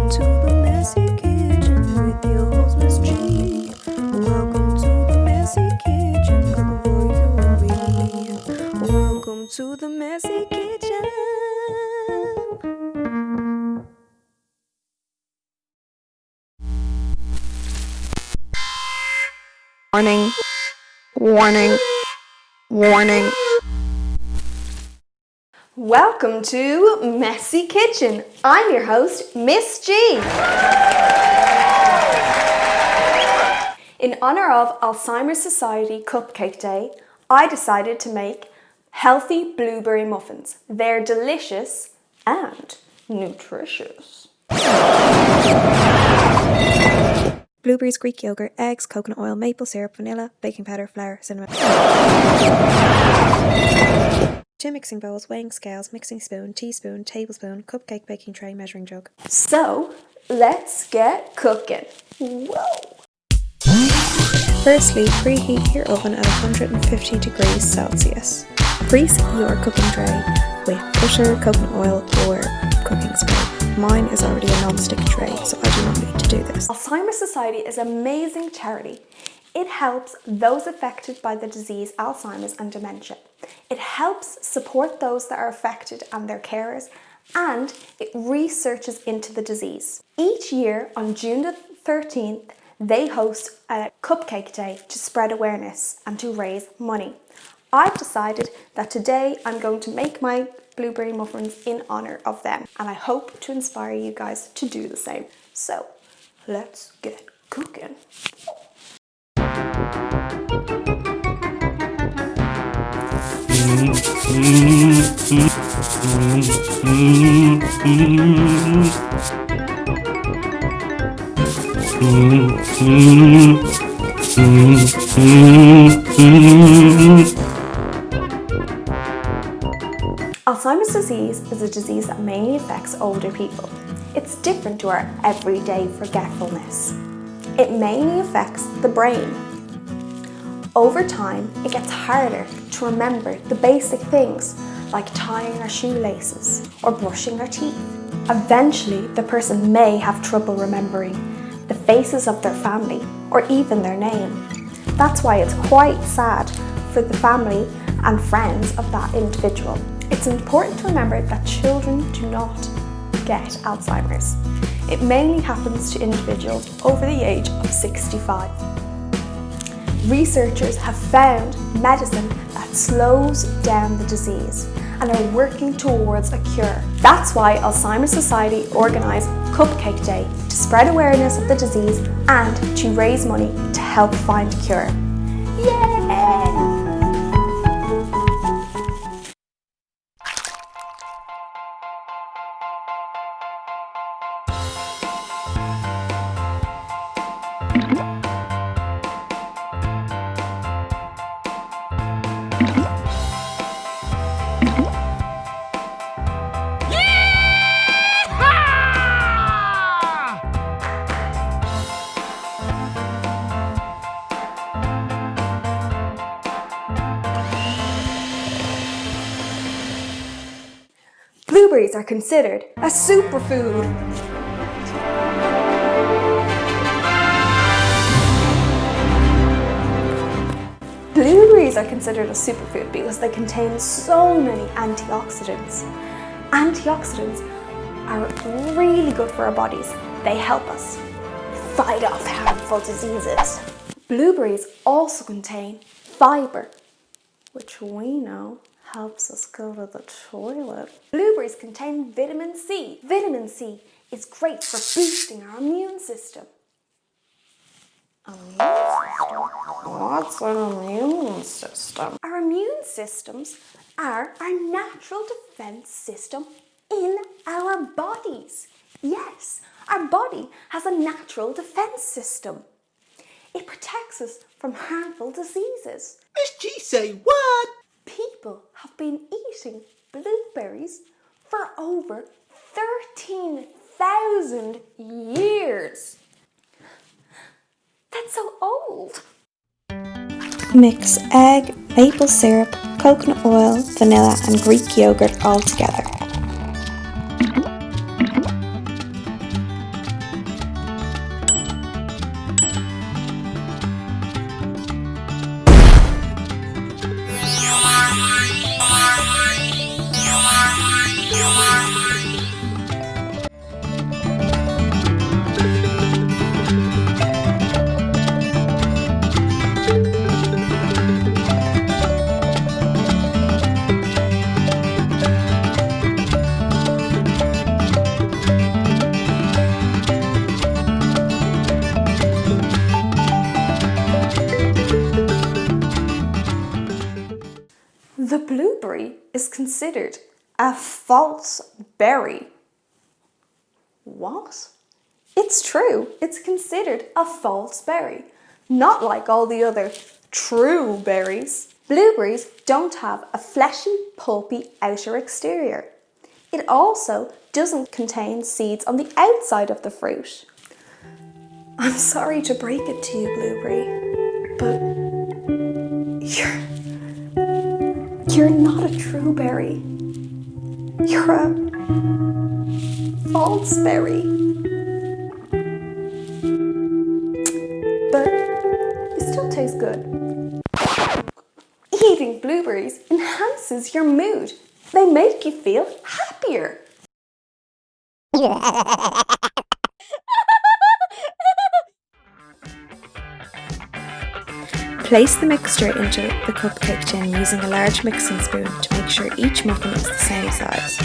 Welcome to the messy kitchen with your host Miss G. Welcome to the messy kitchen, cooking for you and me. Welcome to the messy kitchen. Warning, warning, warning. Welcome to Messy Kitchen. I'm your host, Miss G. In honor of Alzheimer's Society Cupcake Day, I decided to make healthy blueberry muffins. They're delicious and nutritious. Blueberries, Greek yogurt, eggs, coconut oil, maple syrup, vanilla, baking powder, flour, cinnamon. 2 mixing bowls, weighing scales, mixing spoon, teaspoon, tablespoon, cupcake baking tray, measuring jug. So, let's get cooking. Whoa! Firstly, preheat your oven at 150 degrees Celsius. Preseat your cooking tray with butter, coconut oil, or cooking spray. Mine is already a non-stick tray, so I do not need to do this. Alzheimer's Society is an amazing charity. It helps those affected by the disease Alzheimer's and dementia. It helps support those that are affected and their carers, and it researches into the disease. Each year on June the 13th, they host a Cupcake Day to spread awareness and to raise money. I've decided that today I'm going to make my blueberry muffins in honor of them, and I hope to inspire you guys to do the same. So, let's get cooking. Alzheimer's disease is a disease that mainly affects older people. It's different to our everyday forgetfulness. It mainly affects the brain. Over time, it gets harder to remember the basic things like tying our shoelaces or brushing our teeth. Eventually, the person may have trouble remembering the faces of their family or even their name. That's why it's quite sad for the family and friends of that individual. It's important to remember that children do not get Alzheimer's. It mainly happens to individuals over the age of 65. Researchers have found medicine that slows down the disease and are working towards a cure. That's why Alzheimer's Society organised Cupcake Day to spread awareness of the disease and to raise money to help find a cure. Yay! Blueberries are considered a superfood. Blueberries are considered a superfood because they contain so many antioxidants. Antioxidants are really good for our bodies. They help us fight off harmful diseases. Blueberries also contain fiber, which we know helps us go to the toilet. Blueberries contain vitamin C. Vitamin C is great for boosting our immune system. What's an immune system? Our immune systems are our natural defense system in our bodies. Yes, our body has a natural defense system. It protects us from harmful diseases. Miss G say what? People have been eating blueberries for over 13,000 years. That's so old. Mix egg, maple syrup, coconut oil, vanilla and Greek yogurt all together. considered a false berry. What? It's true, it's considered a false berry, not like all the other true berries. Blueberries don't have a fleshy, pulpy outer exterior. It also doesn't contain seeds on the outside of the fruit. I'm sorry to break it to you, Blueberry, but you're not a true berry. You're a false berry. But it still tastes good. Eating blueberries enhances your mood. They make you feel happier. Place the mixture into the cupcake tin using a large mixing spoon to make sure each muffin is the same size.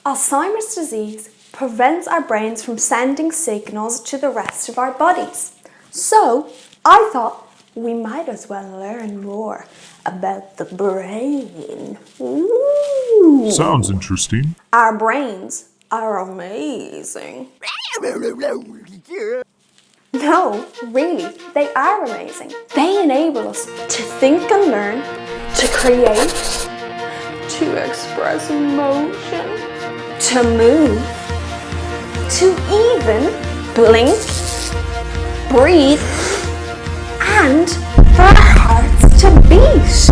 Alzheimer's disease prevents our brains from sending signals to the rest of our bodies. So, I thought we might as well learn more about the brain. Ooh. Sounds interesting. Our brains are amazing. No, really, they are amazing. They enable us to think and learn, to create, to express emotion, to move, to even blink, breathe, and for our hearts to beat.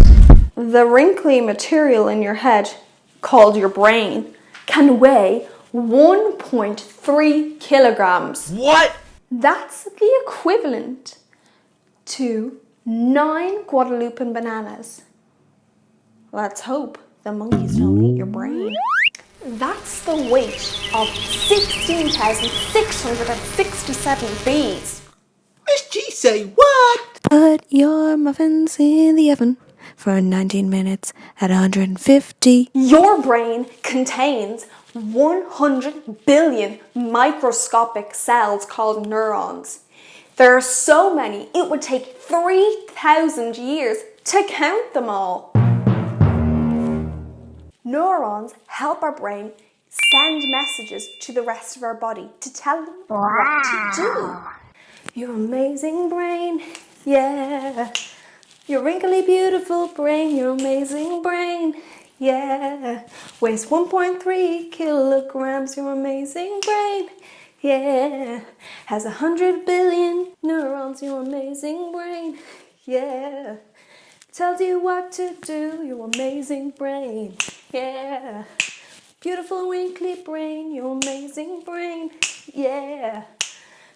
The wrinkly material in your head, called your brain, can weigh 1.3 kilograms. What? That's the equivalent to 9 Guadalupe bananas. Let's hope the monkeys don't eat your brain. That's the weight of 16,667 bees. Miss G say what? Put your muffins in the oven for 19 minutes at 150. Your brain contains 100 billion microscopic cells called neurons. There are so many, it would take 3,000 years to count them all. Neurons help our brain send messages to the rest of our body to tell them what to do. Your amazing brain, yeah. Your wrinkly beautiful brain, your amazing brain, yeah. Weighs 1.3 kilograms, your amazing brain, yeah. Has 100 billion neurons, your amazing brain, yeah. Tells you what to do, your amazing brain, yeah. Beautiful wrinkly brain, your amazing brain, yeah.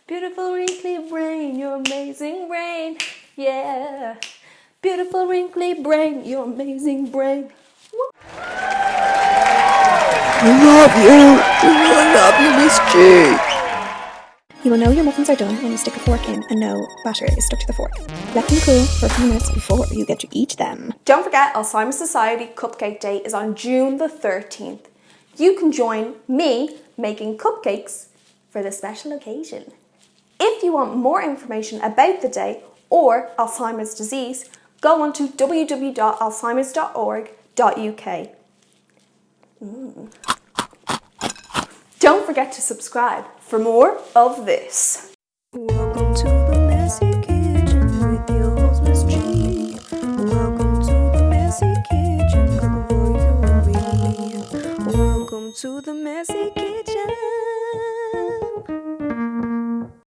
Beautiful wrinkly brain, your amazing brain, yeah. Beautiful wrinkly brain, your amazing brain. I love you, Miss G. You will know your muffins are done when you stick a fork in and no batter is stuck to the fork. Let them cool for a few minutes before you get to eat them. Don't forget, Alzheimer's Society Cupcake Day is on June the 13th. You can join me making cupcakes for this special occasion. If you want more information about the day or Alzheimer's disease, go on to www.alzheimers.org.uk. Don't forget to subscribe for more of this. Welcome to the messy kitchen with your host, Miss G. Welcome to the messy kitchen, cooking for you and me. Welcome to the messy